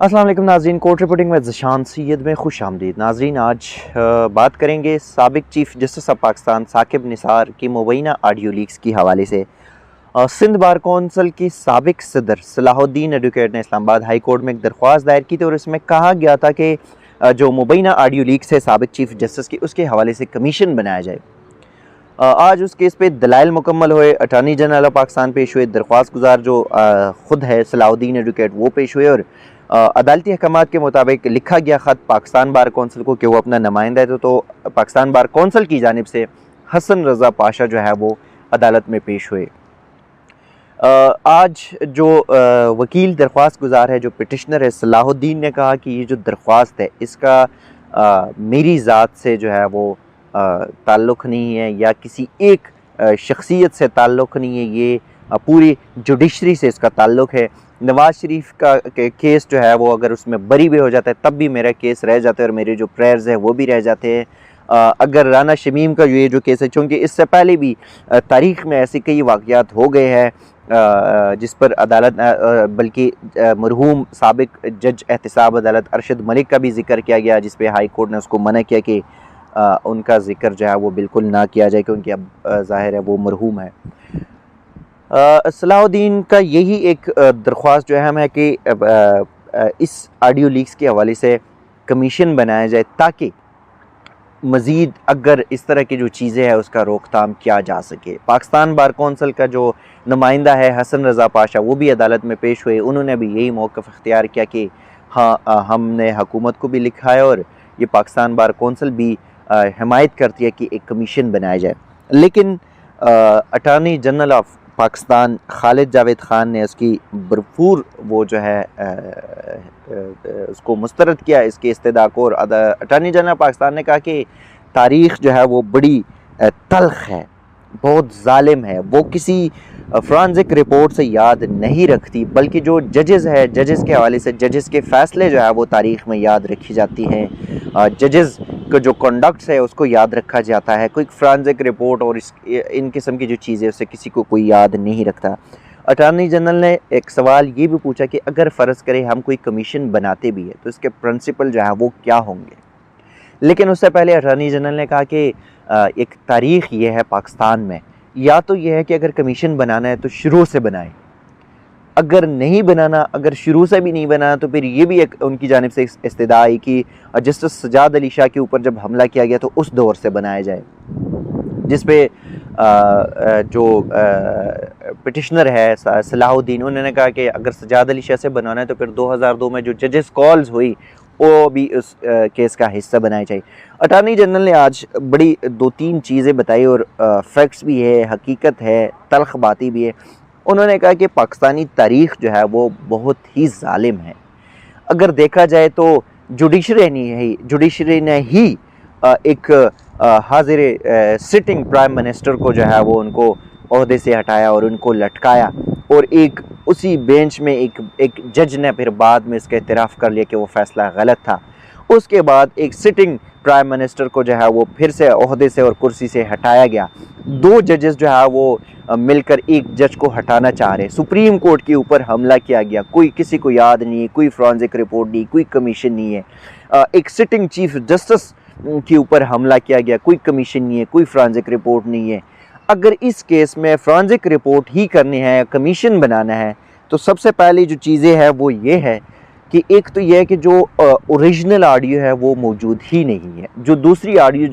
अस्सलाम वालेकुम नाज़रीन, कोर्ट रिपोर्टिंग में ज़शान सैयद में खुश आमदीद। नाज़रीन, आज बात करेंगे साबिक chief justice of Pakistan Saqib Nisar की मुबैना ऑडियो लीक्स के हवाले से। सिंध बार कौंसिल की साबिक सदर सलाहुद्दीन एडवोकेट ने इस्लामाबाद हाई कोर्ट में एक दरख्वास्त दायर की थी और इसमें कहा गया था कि जो मुबैना ऑडियो लीक्स है साबिक चीफ जस्टिस की, उसके हवाले से कमीशन बनाया जाए। आज उस केस पे दलाइल मुकम्मल हुए। अटार्नी जनरल ऑफ पाकिस्तान पेश हुए, दरख्वास्त गुजार जो ख़ुद है सलाहुद्दीन एडवोकेट वो पेश हुए और अदालती अहकामात के मुताबिक लिखा गया ख़त पाकिस्तान बार कौंसिल को कि वो अपना नुमाइंदा है। तो पाकिस्तान बार कौंसिल की जानिब से हसन रज़ा पाशा जो है वो अदालत में पेश हुए। आज जो वकील दरख्वास्त गुजार है, जो पिटिशनर है सलाहुद्दीन, ने कहा कि ये जो दरख्वास्त है इसका मेरी ज़ात से जो है वो ताल्लुक़ नहीं है या किसी एक शख्सियत से ताल्लुक़ नहीं है, ये पूरी जुडिशरी से इसका ताल्लुक़ है। नवाज़ शरीफ का केस जो है वो अगर उसमें बरी भी हो जाता है तब भी मेरा केस रह जाता है और मेरे जो प्रेयर्स है वो भी रह जाते हैं। अगर राना शमीम का ये जो केस है, चूँकि इससे पहले भी तारीख़ में ऐसे कई वाक़यात हो गए हैं जिस पर अदालत बल्कि मरहूम साबिक जज एहतसाब अदालत अरशद मलिक का भी ज़िक्र किया गया, जिस पे हाई कोर्ट ने उसको मना किया कि उनका ज़िक्र जो है वो बिल्कुल ना किया जाए क्योंकि अब ज़ाहिर है वो मरहूम है। सलाहुद्दीन का यही एक दरख्वास्त जो अहम है कि इस ऑडियो लीक्स के हवाले से कमीशन बनाया जाए ताकि मज़ीद अगर इस तरह की जो चीज़ें हैं उसका रोकथाम किया जा सके। पाकिस्तान बार कौंसिल का जो नुमाइंदा है हसन रज़ा पाशा, वो भी अदालत में पेश हुए। उन्होंने भी यही मौक़िफ़ इख्तियार किया कि हाँ, हमने हुकूमत को भी लिखा है और ये पाकिस्तान बार कौंसिल भी हिमायत करती है कि एक कमीशन बनाया जाए। लेकिन attorney general of Pakistan Khalid Javed Khan ने उसकी भरपूर वो जो है उसको मुस्तरद किया इसके इस्तदा को। और अटार्नी जनरल पाकिस्तान ने कहा कि तारीख़ जो है वो बड़ी तल्ख़ है, बहुत ज़ालिम है, वो किसी फ़ॉरेंसिक रिपोर्ट से याद नहीं रखती बल्कि जो जजेस है, जजेस के हवाले से जजेस के फ़ैसले जो है वो तारीख़ में याद रखी जाती हैं। जजेस का जो कंडक्ट्स है उसको याद रखा जाता है। कोई फ़ॉरेंसिक रिपोर्ट और इन किस्म की जो चीज़ें उससे किसी को कोई याद नहीं रखता। अटार्नी जनरल ने एक सवाल ये भी पूछा कि अगर फ़र्ज़ करें हम कोई कमीशन बनाते भी हैं तो इसके प्रिंसिपल जो है वो क्या होंगे। लेकिन उससे पहले अटार्नी जनरल ने कहा कि एक तारीख़ ये है पाकिस्तान में, या तो ये है कि अगर कमीशन बनाना है तो शुरू से बनाएं, अगर नहीं बनाना, अगर शुरू से भी नहीं बनाना तो फिर ये भी एक उनकी जानिब से इस्तदा आई कि जस्टिस सजाद अली शाह के ऊपर जब हमला किया गया तो उस दौर से बनाया जाए, जिस पे जो पिटिशनर है सलाहुद्दीन, उन्होंने कहा कि अगर सजाद अली शाह से बनाना है तो फिर 2002 में जो जजेस कॉल्स हुई वो भी उस केस का हिस्सा बनाए चाहिए। अटार्नी जनरल ने आज बड़ी 2-3 चीज़ें बताई और फैक्ट्स भी है, हकीकत है, तल्ख़ बातें भी है। उन्होंने कहा कि पाकिस्तानी तारीख़ जो है वो बहुत ही ज़ालिम है। अगर देखा जाए तो जुडिशरी ने ही एक हाजिर सिटिंग प्राइम मिनिस्टर को जो है वो उनको ओहदे से हटाया और उनको लटकाया और एक उसी बेंच में एक जज ने फिर बाद में इसका इतराफ़ कर लिया कि वो फ़ैसला गलत था। उसके बाद एक सिटिंग प्राइम मिनिस्टर को जो है वो फिर से ओहदे से और कुर्सी से हटाया गया। 2 जजेस जो है वो मिलकर एक जज को हटाना चाह रहे। सुप्रीम कोर्ट के ऊपर हमला किया गया, कोई किसी को याद नहीं है, कोई फ़ॉरेंसिक रिपोर्ट नहीं, कोई कमीशन नहीं है। एक सिटिंग चीफ जस्टिस के ऊपर हमला किया गया, कोई कमीशन नहीं है, कोई फ़ॉरेंसिक रिपोर्ट नहीं है। अगर इस केस में फ़ॉरेंसिक रिपोर्ट ही करनी है, कमीशन बनाना है, तो सबसे पहले जो चीज़ें हैं वो ये है कि एक तो यह है कि जो ओरिजिनल ऑडियो है वो मौजूद ही नहीं है। जो दूसरी ऑडियो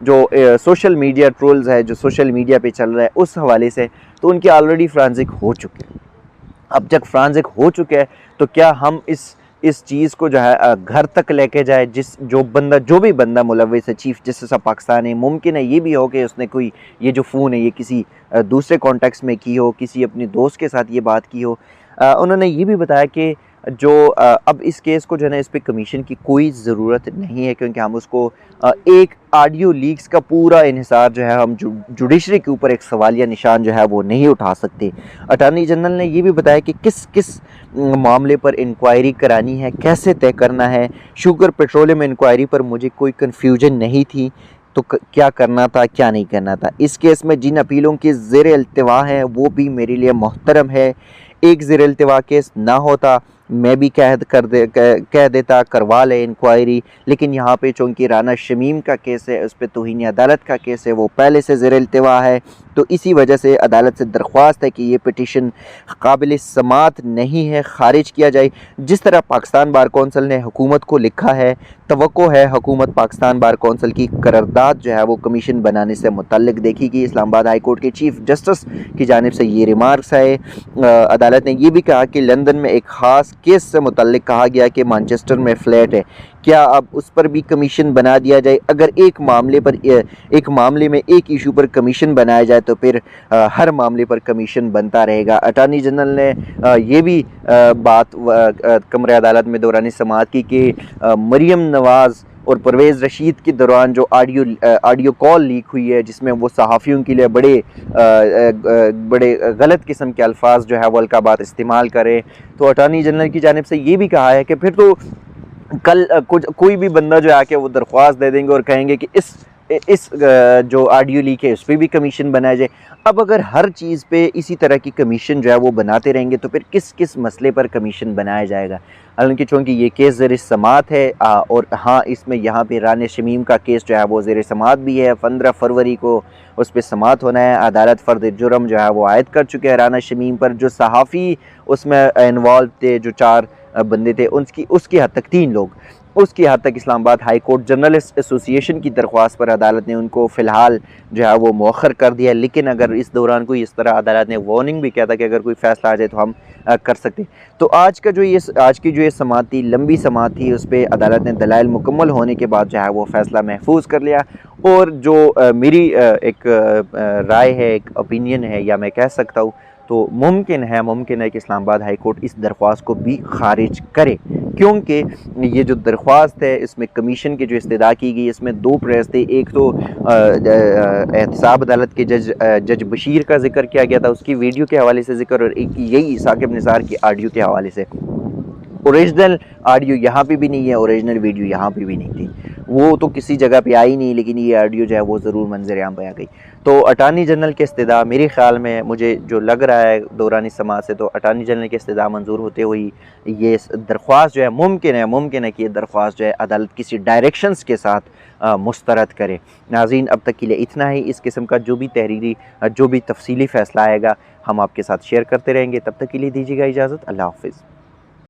जो सोशल मीडिया ट्रोल्स है, जो सोशल मीडिया पे चल रहा है, उस हवाले से तो उनके ऑलरेडी फ़ॉरेंसिक हो चुके हैं। अब जब फ़ॉरेंसिक हो चुके हैं तो क्या हम इस चीज़ को जो है घर तक लेके जाए, जो भी बंदा मुलव्विस है, चीफ जस्टिस ऑफ पाकिस्तान है, मुमकिन है ये भी हो कि उसने कोई ये जो फ़ोन है ये किसी दूसरे कॉन्टेक्स्ट में की हो, किसी अपने दोस्त के साथ ये बात की हो। उन्होंने ये भी बताया कि जो अब इस केस को जो है ना, इस पे कमीशन की कोई ज़रूरत नहीं है क्योंकि हम उसको एक ऑडियो लीक्स का पूरा इन्हिसार जो है हम जुडिशरी के ऊपर एक सवालिया निशान जो है वो नहीं उठा सकते। अटार्नी जनरल ने ये भी बताया कि किस किस मामले पर इंक्वायरी करानी है, कैसे तय करना है। शुगर पेट्रोलियम इंक्वायरी पर मुझे कोई कन्फ्यूजन नहीं थी तो क्या करना था, क्या नहीं करना था। इस केस में जिन अपीलों के ज़ेर अल्तवा हैं वो भी मेरे लिए मोहतरम है। एक ज़ेर अल्तवा केस ना होता मैं भी कह देता करवा ले इंक्वायरी, लेकिन यहाँ पे चूँकि राना शमीम का केस है, उस पर तौहीन अदालत का केस है, वो पहले से ज़ेर इल्तिवा है, तो इसी वजह से अदालत से दरख्वास्त है कि ये पिटीशन काबिल समात नहीं है, ख़ारिज किया जाए। जिस तरह पाकिस्तान बार कौंसिल ने हुकूमत को लिखा है, तवक्को है हुकूमत पाकिस्तान बार कौंसिल की करारदाद जो है वो कमीशन बनाने से मुतल्लिक देखेगी। इस्लामाबाद हाई कोर्ट के चीफ जस्टिस की जानिब से ये रिमार्क्स है। अदालत ने यह भी कहा कि लंदन में एक ख़ास केस से मुतल्लिक कहा गया कि मैनचेस्टर में फ़्लैट है, क्या अब उस पर भी कमीशन बना दिया जाए? अगर एक मामले में एक इशू पर कमीशन बनाया जाए तो फिर हर मामले पर कमीशन बनता रहेगा। अटार्नी जनरल ने ये भी बात कमरे अदालत में दौरान समाअत की कि मरीम नवाज़ और परवेज़ रशीद के दौरान जो ऑडियो कॉल लीक हुई है, जिसमें वो सहाफ़ियों के लिए बड़े गलत किस्म के अल्फाज जो है वो अलकाबात इस्तेमाल करें, तो अटार्नी जनरल की जानिब से ये भी कहा है कि फिर तो कल कोई भी बंदा जो आके वो दरख्वास्त दे देंगे और कहेंगे कि इस जो ऑडियो लीक है उस पर भी कमीशन बनाया जाए। अब अगर हर चीज़ पे इसी तरह की कमीशन जो है वो बनाते रहेंगे तो फिर किस किस मसले पर कमीशन बनाया जाएगा? हालांकि चूँकि ये केस ज़ेर समात है और हाँ, इसमें यहाँ पे राना शमीम का केस जो है वो ज़ेर समात भी है। 15 फरवरी को उस पर समात होना है। अदालत फ़र्द जुर्म जो है वो आयद कर चुके हैं राना शमीम पर। जो सहाफ़ी उसमें इन्वॉल्व थे, जो 4 बंदे थे, उसकी हद तक 3 लोग, उसकी हद तक Islamabad high court journalist association की दरख्वास्त पर अदालत ने उनको फ़िलहाल जो है वो मौखर कर दिया। लेकिन अगर इस दौरान कोई इस तरह, अदालत ने वार्निंग भी किया था कि अगर कोई फ़ैसला आ जाए तो हम कर सकते। तो आज की जो ये समाअत थी, लंबी समाअत थी, उस पर अदालत ने दलाइल मुकम्मल होने के बाद जो है वो फ़ैसला महफूज कर लिया। और जो मेरी एक राय है, एक ओपिनियन है, या मैं कह सकता हूँ, तो मुमकिन है कि इस्लामाबाद हाई कोर्ट इस दरख्वास्त को भी खारिज करे, क्योंकि ये जो दरख्वास्त है इसमें कमीशन की जो इस्तदा की गई, इसमें 2 प्रेस थे। एक तो एहतसाब अदालत के जज बशीर का जिक्र किया गया था, उसकी वीडियो के हवाले से जिक्र, और एक यही साकिब निसार की ऑडियो के हवाले से। ओरिजिनल ऑडियो यहाँ पे भी नहीं है, ओरिजिनल वीडियो यहाँ पे भी नहीं थी, वो तो किसी जगह पे आई नहीं, लेकिन ये ऑडियो जो है वो ज़रूर मंजर आम पे आ गई। तो अटार्नी जनरल के इस्तदा, मेरे ख़्याल में, मुझे जो लग रहा है दौरानी समाअत से, तो अटार्नी जनरल के इस्तदा मंजूर होते हुए ये दरख्वास्त जो है मुमकिन है कि ये दरख्वास्त जो है अदालत किसी डायरेक्शंस के साथ मुस्तरद करे। नाज़रीन, अब तक के लिए इतना ही। इस किस्म का जो भी तफसीली फ़ैसला आएगा हम आपके साथ शेयर करते रहेंगे। तब तक के लिए दीजिएगा इजाज़त। अल्लाह हाफ़िज़।